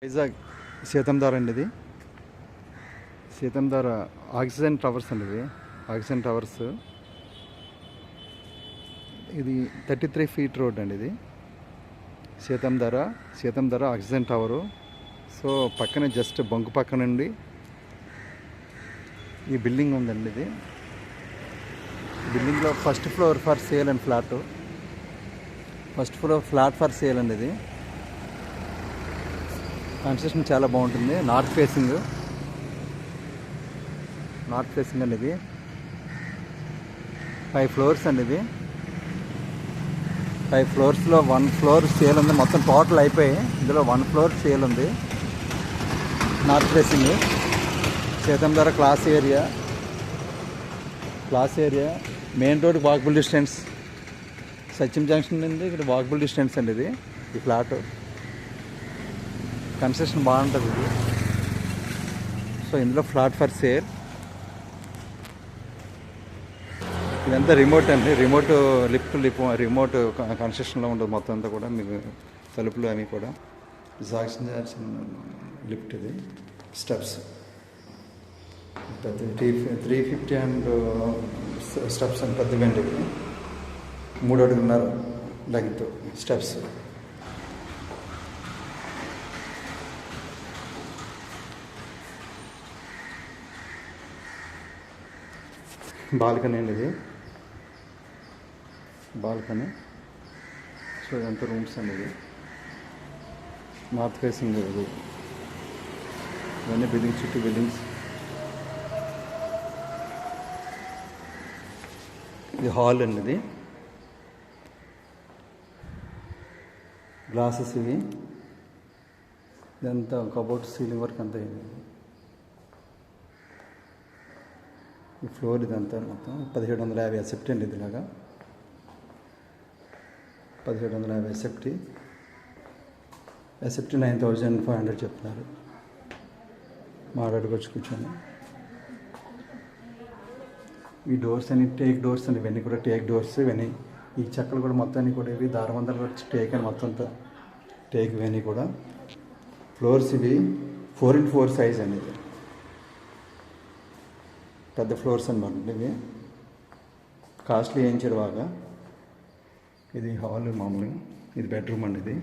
వైజాగ్ సీతంధార అండి. ఇది Seethammadhara oxygen towers అండి. ఇది ఆక్సిజన్ టవర్స్. ఇది 33 ఫీట్ రోడ్ అండి. ఇది సీతంధార ఆక్సిజన్ టవరు. సో పక్కనే జస్ట్ బంకు పక్క నుండి ఈ బిల్డింగ్ ఉందండి. ఇది బిల్డింగ్లో first floor for sale and flat. First floor flat for sale అండి. ఇది కన్స్ట్రక్షన్ చాలా బాగుంటుంది. నార్త్ ఫేసింగ్ అండి. ఇది 5 ఫ్లోర్స్ అండి. ఇది 5 ఫ్లోర్స్లో 1 ఫ్లోర్ సేల్ ఉంది. మొత్తం టోటల్ అయిపోయి ఇందులో 1 ఫ్లోర్ సేల్ ఉంది. North facing Seethammadhara class area main road walkable distance. Sachin junction నుండి ఇక్కడ వాకబుల్ డిస్టెన్స్ అండి. ఇది ఈ ఫ్లాట్ కన్స్ట్రక్షన్ బాగుంటుంది. ఇది సో ఇందులో ఫ్లాట్ ఫర్ సేల్. ఇదంతా రిమోట్ అండి. రిమోట్ కన్స్ట్రక్షన్లో ఉంటుంది మొత్తం అంతా కూడా. మీకు తలుపులు అవి కూడా జాక్సన్ లిఫ్ట్. ఇది స్టెప్స్ పెద్ద 350 అండ్ స్టెప్స్ అని పెద్దవండి. 3 అడుగులున్నర లెంగ్త్ స్టెప్స్. బాల్కనీ అండి. ఇది బాల్కనీ. సో ఇదంతా రూమ్స్ అండి. ఇది నార్త్ ఫేసింగ్. ఇది ఇవన్నీ బిల్డింగ్స్, చుట్టూ బిల్డింగ్స్. ఇది హాల్ అండి. ఇది గ్లాసెస్ ఇవి. ఇదంతా కబోర్డ్ సీలింగ్ వర్క్ అంతా ఇది. ఈ ఫ్లోర్ ఇదంతా మొత్తం 1750 ఎసెప్టీ అండి. ఇదిలాగా 1750 ఎసెప్టీ 9500 చెప్తున్నారు. మాట్లాడుకోవచ్చు కూర్చొని. ఈ డోర్స్ అన్ని టేక్ డోర్స్ అండి. ఇవన్నీ కూడా టేక్ డోర్స్. ఇవన్నీ ఈ చెక్కలు కూడా మొత్తాన్ని కూడా ఇవి దారబంధాలు కూడా టేక్ అని మొత్తం అంతా టేక్. ఇవన్నీ కూడా ఫ్లోర్స్ ఇవి 4x4 సైజ్ అండి. ఇది పెద్ద ఫ్లోర్స్ అనమాట. ఇవి కాస్ట్లీ వేయించారు బాగా. ఇది హాల్ మామూలుగా. ఇది బెడ్రూమ్ అండి. ఇది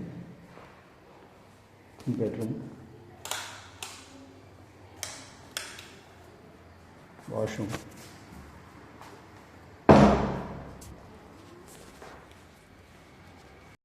బెడ్రూమ్, వాష్రూమ్.